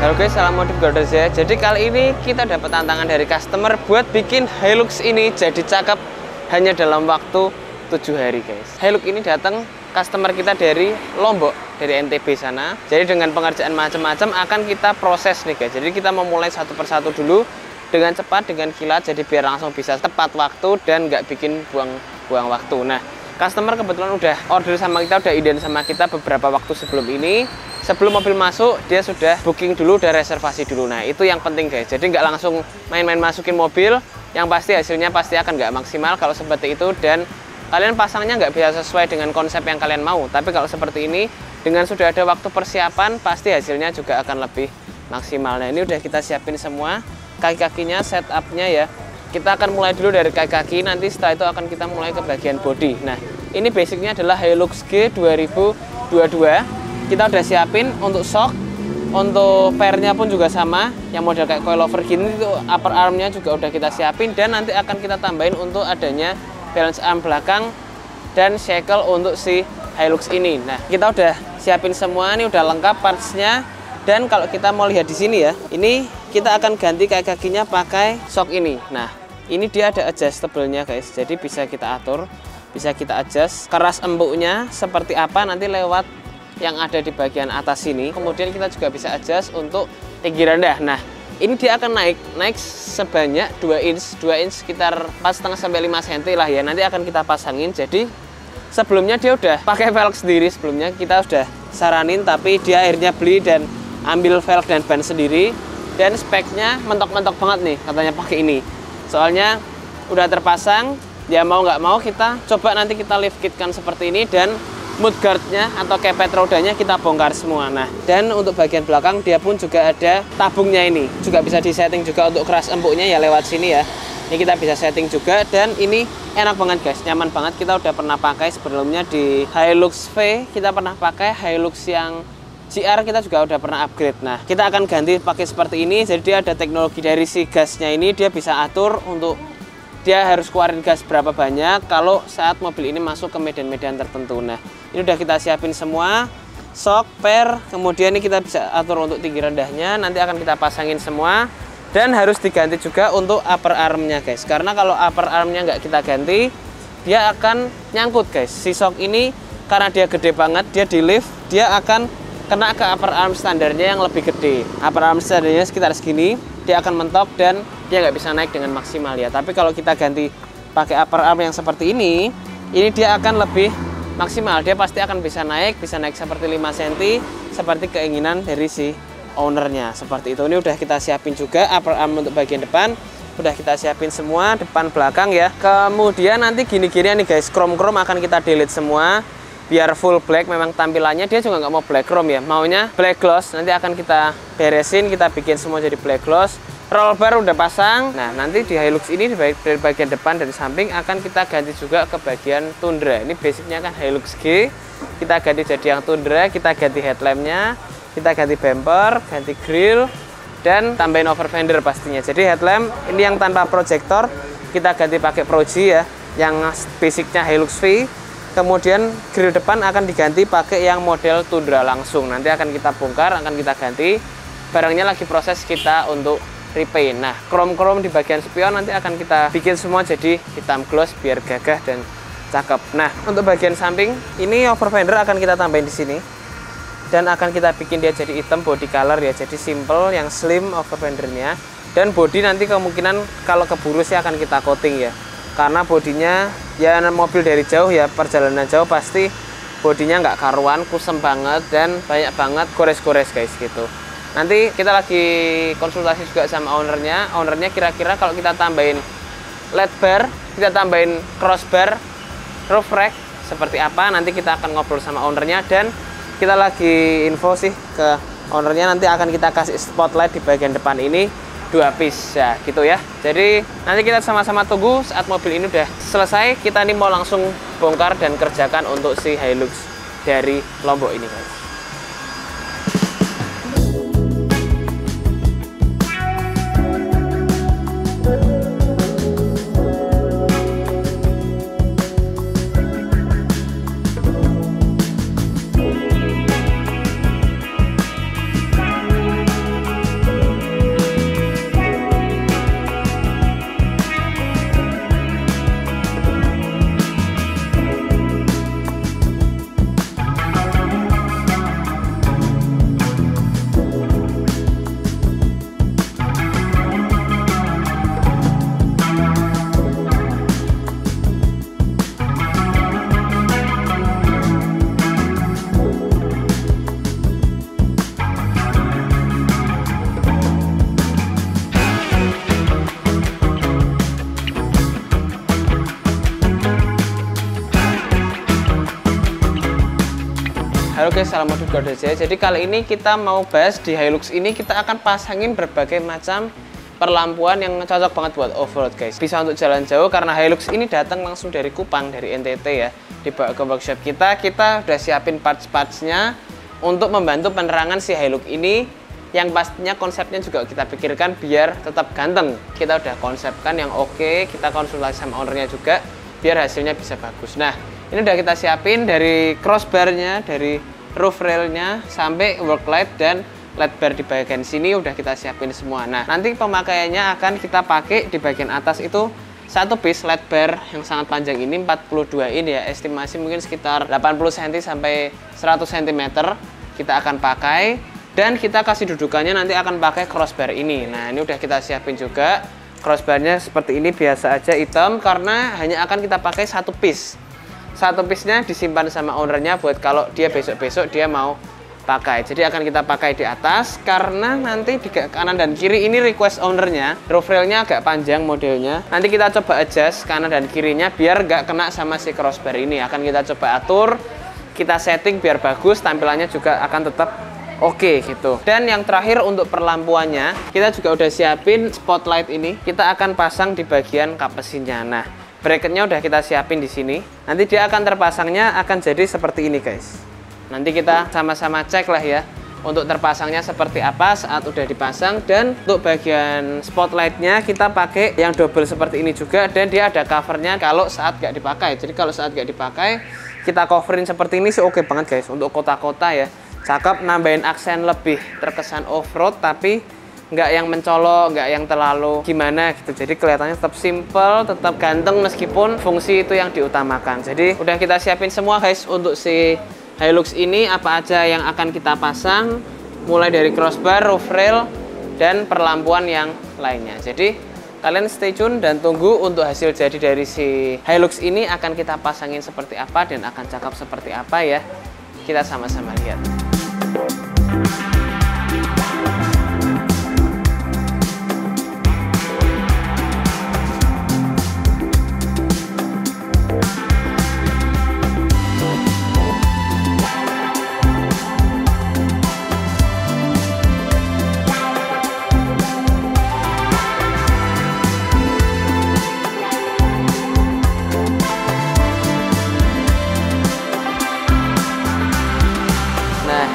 Halo guys, salam modif Gorders ya. Jadi kali ini kita dapat tantangan dari customer buat bikin Hilux ini jadi cakep hanya dalam waktu 7 hari guys. Hilux ini datang customer kita dari Lombok, dari NTB sana. Jadi dengan pengerjaan macam-macam akan kita proses nih guys. Jadi kita memulai satu persatu dulu dengan cepat, dengan kilat, jadi biar langsung bisa tepat waktu dan nggak bikin buang waktu. Nah, customer kebetulan udah order sama kita, udah ident sama kita beberapa waktu sebelum ini. Sebelum mobil masuk, dia sudah booking dulu, udah reservasi dulu. Nah, itu yang penting guys. Jadi nggak langsung main-main masukin mobil, yang pasti hasilnya pasti akan nggak maksimal kalau seperti itu. Dan kalian pasangnya nggak bisa sesuai dengan konsep yang kalian mau. Tapi kalau seperti ini, dengan sudah ada waktu persiapan, pasti hasilnya juga akan lebih maksimal. Nah, ini udah kita siapin semua, kaki-kakinya, setupnya ya. Kita akan mulai dulu dari kaki-kaki, nanti setelah itu akan kita mulai ke bagian body. Nah, ini basicnya adalah Hilux G 2022. Kita udah siapin untuk shock, untuk fairnya pun juga sama, yang model kayak coilover gini, itu upper armnya juga udah kita siapin, dan nanti akan kita tambahin untuk adanya balance arm belakang dan shackle untuk si Hilux ini. Nah, kita udah siapin semua, ini udah lengkap partsnya. Dan kalau kita mau lihat di sini ya, ini kita akan ganti kaki-kakinya pakai shock ini. Nah, ini dia ada adjustable-nya guys, jadi bisa kita atur, bisa kita adjust keras empuknya seperti apa nanti lewat yang ada di bagian atas sini. Kemudian kita juga bisa adjust untuk tinggi rendah. Nah, ini dia akan naik sebanyak 2 inch sekitar 4,5 sampai 5 cm lah ya. Nanti akan kita pasangin. Jadi sebelumnya dia udah pakai velg sendiri, sebelumnya kita udah saranin, tapi dia akhirnya beli dan ambil velg dan ban sendiri. Dan speknya mentok-mentok banget nih katanya pakai ini. Soalnya udah terpasang, ya mau nggak mau kita coba nanti kita lift kitkan seperti ini, dan mudguardnya atau kepet rodanya kita bongkar semua. Nah, dan untuk bagian belakang dia pun juga ada tabungnya, ini juga bisa disetting juga untuk keras empuknya ya lewat sini ya. Ini kita bisa setting juga, dan ini enak banget guys, nyaman banget. Kita udah pernah pakai sebelumnya di Hilux V, kita pernah pakai Hilux yang GR, kita juga udah pernah upgrade. Nah, kita akan ganti pakai seperti ini. Jadi dia ada teknologi dari si gasnya ini, dia bisa atur untuk dia harus keluarin gas berapa banyak kalau saat mobil ini masuk ke medan-medan tertentu. Nah, ini udah kita siapin semua, shock, fair, kemudian ini kita bisa atur untuk tinggi rendahnya, nanti akan kita pasangin semua. Dan harus diganti juga untuk upper armnya guys, karena kalau upper armnya nggak kita ganti, dia akan nyangkut guys. Si shock ini karena dia gede banget, dia di lift, dia akan kena ke upper arm standarnya yang lebih gede. Upper arm standarnya sekitar segini, dia akan mentok dan dia nggak bisa naik dengan maksimal ya. Tapi kalau kita ganti pakai upper arm yang seperti ini dia akan lebih maksimal. Dia pasti akan bisa naik seperti 5 cm, seperti keinginan dari si ownernya. Seperti itu. Ini udah kita siapin juga upper arm untuk bagian depan. Udah kita siapin semua, depan belakang ya. Kemudian nanti gini-gini nih guys, chrome-chrome akan kita delete semua. Biar full black, memang tampilannya dia juga nggak mau black chrome ya, maunya black gloss. Nanti akan kita beresin, kita bikin semua jadi black gloss. Roll bar udah pasang. Nah, nanti di Hilux ini dari bagian depan dan samping akan kita ganti juga ke bagian tundra. Ini basicnya kan Hilux G, kita ganti jadi yang tundra, kita ganti headlampnya, kita ganti bumper, ganti grill, dan tambahin over fender pastinya. Jadi headlamp ini yang tanpa proyektor kita ganti pakai Proji ya, yang basicnya Hilux V. Kemudian grill depan akan diganti pakai yang model tundra langsung. Nanti akan kita bongkar, akan kita ganti. Barangnya lagi proses kita untuk repaint. Nah, chrome-chrome di bagian spion nanti akan kita bikin semua jadi hitam gloss biar gagah dan cakep. Nah, untuk bagian samping ini over fender akan kita tambahin di sini. Dan akan kita bikin dia jadi hitam body color ya. Jadi simple, yang slim over fendernya. Dan body nanti kemungkinan kalau keburu sih akan kita coating ya. Karena bodinya ya mobil dari jauh ya, perjalanan jauh pasti bodinya nggak karuan, kusem banget dan banyak banget gores-gores guys gitu. Nanti kita lagi konsultasi juga sama ownernya. Ownernya kira-kira kalau kita tambahin LED bar, kita tambahin crossbar, roof rack seperti apa, nanti kita akan ngobrol sama ownernya. Dan kita lagi info sih ke ownernya, nanti akan kita kasih spotlight di bagian depan ini 2 piece ya gitu ya. Jadi nanti kita sama-sama tunggu saat mobil ini udah selesai. Kita nih mau langsung bongkar dan kerjakan untuk si Hilux dari Lombok ini guys. Halo guys, salam modif Godoja. Jadi kali ini kita mau bahas di Hilux ini kita akan pasangin berbagai macam perlampuan yang cocok banget buat off-road guys. Bisa untuk jalan jauh karena Hilux ini datang langsung dari Kupang, dari NTT ya. Dibawa ke workshop kita udah siapin parts-partsnya untuk membantu penerangan si Hilux ini, yang pastinya konsepnya juga kita pikirkan biar tetap ganteng. Kita udah konsepkan yang oke, kita konsultasi sama ownernya juga biar hasilnya bisa bagus. Nah, ini udah kita siapin dari crossbarnya, dari roof railnya sampai work light dan LED bar di bagian sini udah kita siapin semua. Nah, nanti pemakaiannya akan kita pakai di bagian atas itu satu piece LED bar yang sangat panjang ini 42 in ya, estimasi mungkin sekitar 80 cm sampai 100 cm kita akan pakai, dan kita kasih dudukannya nanti akan pakai crossbar ini. Nah, ini udah kita siapin juga crossbarnya seperti ini, biasa aja hitam karena hanya akan kita pakai satu piece. Satu piece-nya disimpan sama ownernya buat kalau dia besok-besok dia mau pakai. Jadi akan kita pakai di atas karena nanti di kanan dan kiri ini request ownernya, roof railnya agak panjang modelnya. Nanti kita coba adjust kanan dan kirinya biar nggak kena sama si crossbar ini. Akan kita coba atur, kita setting biar bagus, tampilannya juga akan tetap oke gitu. Dan yang terakhir untuk perlampuannya, kita juga udah siapin spotlight ini. Kita akan pasang di bagian kap mesinnya. Nah, bracketnya udah kita siapin di sini. Nanti dia akan terpasangnya akan jadi seperti ini guys. Nanti kita sama-sama cek lah ya untuk terpasangnya seperti apa saat udah dipasang. Dan untuk bagian spotlightnya kita pakai yang double seperti ini juga, dan dia ada covernya kalau saat gak dipakai. Jadi kalau saat gak dipakai kita coverin seperti ini sih oke banget guys. Untuk kota-kota ya cakep, nambahin aksen lebih terkesan off-road tapi nggak yang mencolok, nggak yang terlalu gimana gitu. Jadi kelihatannya tetap simple, tetap ganteng meskipun fungsi itu yang diutamakan. Jadi udah kita siapin semua guys untuk si Hilux ini, apa aja yang akan kita pasang, mulai dari crossbar, roof rail, dan perlampuan yang lainnya. Jadi kalian stay tune dan tunggu untuk hasil jadi dari si Hilux ini akan kita pasangin seperti apa dan akan cakep seperti apa ya. Kita sama-sama lihat.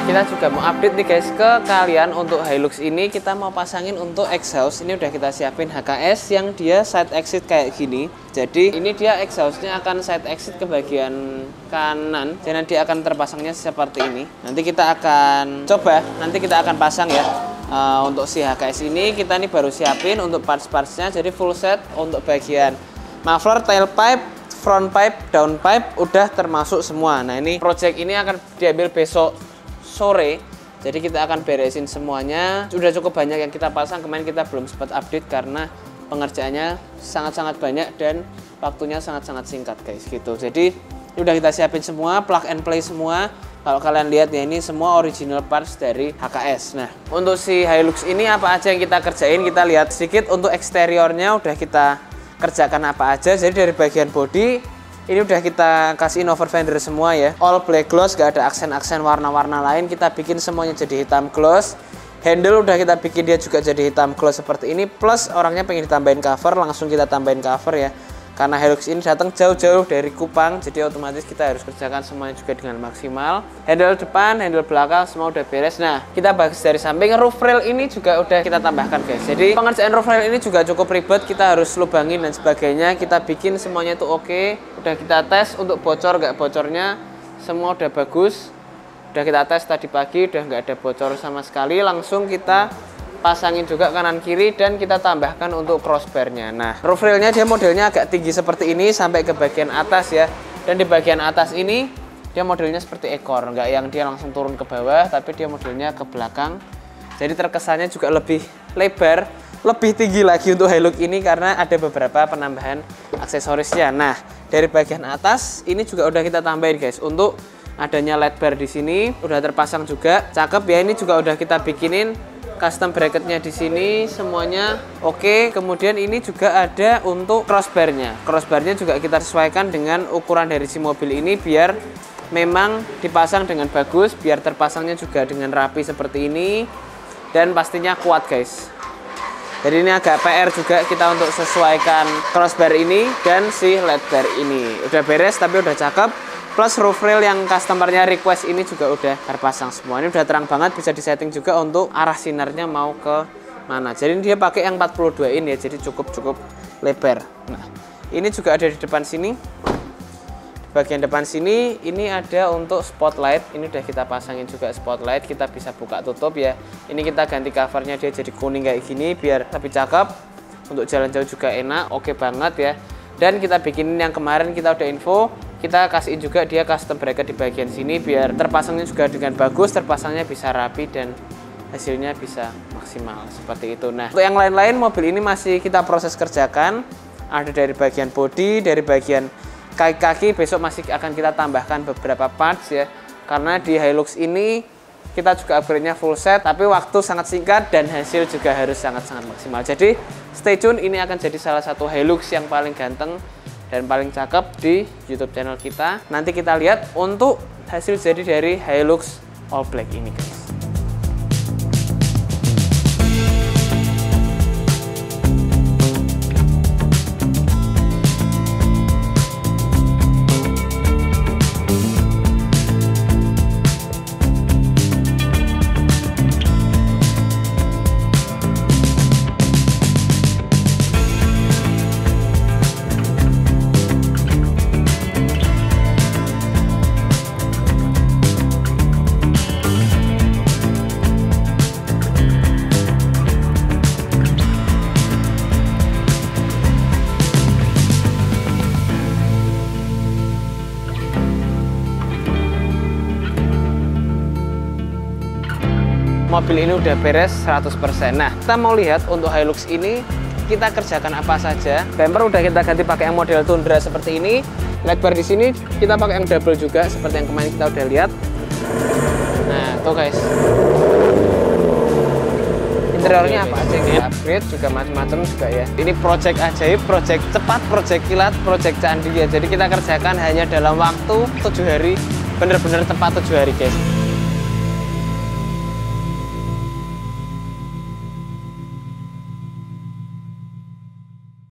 Kita juga mau update nih guys ke kalian untuk Hilux ini, kita mau pasangin untuk exhaust. Ini udah kita siapin HKS yang dia side exit kayak gini. Jadi ini dia exhaustnya akan side exit ke bagian kanan, dan dia akan terpasangnya seperti ini. Nanti kita akan coba, nanti kita akan pasang ya. Untuk si HKS ini kita nih baru siapin untuk parts-partsnya, jadi full set untuk bagian muffler, tailpipe, front pipe, down pipe udah termasuk semua. Nah, ini project ini akan diambil besok sore, jadi kita akan beresin semuanya. Sudah cukup banyak yang kita pasang, kemarin kita belum sempat update karena pengerjaannya sangat-sangat banyak dan waktunya sangat-sangat singkat guys gitu. Jadi udah kita siapin semua, plug and play semua. Kalau kalian lihat ya, ini semua original parts dari HKS. Nah, untuk si Hilux ini apa aja yang kita kerjain, kita lihat sedikit. Untuk eksteriornya udah kita kerjakan apa aja. Jadi dari bagian body ini udah kita kasih over fender semua ya, all black gloss, gak ada aksen-aksen warna-warna lain. Kita bikin semuanya jadi hitam gloss. Handle udah kita bikin dia juga jadi hitam gloss seperti ini. Plus orangnya pengen ditambahin cover, langsung kita tambahin cover ya. Karena Hilux ini datang jauh-jauh dari Kupang, jadi otomatis kita harus kerjakan semuanya juga dengan maksimal. Handle depan, handle belakang semua udah beres. Nah, kita bahas dari samping. Roof rail ini juga udah kita tambahkan guys. Jadi pengerjaan roof rail ini juga cukup ribet, kita harus lubangin dan sebagainya. Kita bikin semuanya itu oke. Udah kita tes untuk bocor gak bocornya, semua udah bagus. Udah kita tes tadi pagi, udah nggak ada bocor sama sekali. Langsung kita pasangin juga kanan kiri dan kita tambahkan untuk crossbarnya. Nah, roof railnya dia modelnya agak tinggi seperti ini sampai ke bagian atas ya. Dan di bagian atas ini dia modelnya seperti ekor, nggak yang dia langsung turun ke bawah, tapi dia modelnya ke belakang. Jadi terkesannya juga lebih lebar, lebih tinggi lagi untuk Hilux ini karena ada beberapa penambahan aksesorisnya. Nah, dari bagian atas ini juga udah kita tambahin guys untuk adanya LED bar di sini, udah terpasang juga. Cakep ya, ini juga udah kita bikinin custom bracketnya di sini semuanya oke. Kemudian ini juga ada untuk crossbarnya. Crossbarnya juga kita sesuaikan dengan ukuran dari si mobil ini biar memang dipasang dengan bagus, biar terpasangnya juga dengan rapi seperti ini, dan pastinya kuat guys. Jadi ini agak PR juga kita untuk sesuaikan crossbar ini dan si LED bar ini. Udah beres tapi udah cakep. Plus roof rail yang customernya request ini juga udah terpasang semua. Ini udah terang banget, bisa disetting juga untuk arah sinarnya mau ke mana. Jadi dia pakai yang 42 in ya, jadi cukup lebar. Nah, ini juga ada di depan sini. Bagian depan sini ini ada untuk spotlight. Ini udah kita pasangin juga spotlight, kita bisa buka tutup ya. Ini kita ganti covernya, dia jadi kuning kayak gini biar lebih cakep. Untuk jalan jauh juga enak, oke banget ya. Dan kita bikinin yang kemarin kita udah info, kita kasihin juga dia custom bracket di bagian sini biar terpasangnya juga dengan bagus, terpasangnya bisa rapi dan hasilnya bisa maksimal seperti itu. Nah, untuk yang lain-lain mobil ini masih kita proses kerjakan. Ada dari bagian bodi, dari bagian kaki-kaki, besok masih akan kita tambahkan beberapa parts ya. Karena di Hilux ini kita juga upgrade-nya full set, tapi waktu sangat singkat dan hasil juga harus sangat-sangat maksimal. Jadi stay tune, ini akan jadi salah satu Hilux yang paling ganteng dan paling cakep di YouTube channel kita. Nanti kita lihat untuk hasil jadi dari Hilux All Black ini guys. Mobil ini udah beres 100%. Nah, kita mau lihat untuk Hilux ini kita kerjakan apa saja. Bumper udah kita ganti pakai yang model Tundra seperti ini. LED bar di sini kita pakai yang double juga seperti yang kemarin kita udah lihat. Nah, tuh guys. Interiornya apa aja yang upgrade juga macam-macam juga ya. Ini project ajaib, project cepat, project kilat, project canggih ya. Jadi kita kerjakan hanya dalam waktu 7 hari, bener-bener tepat 7 hari guys.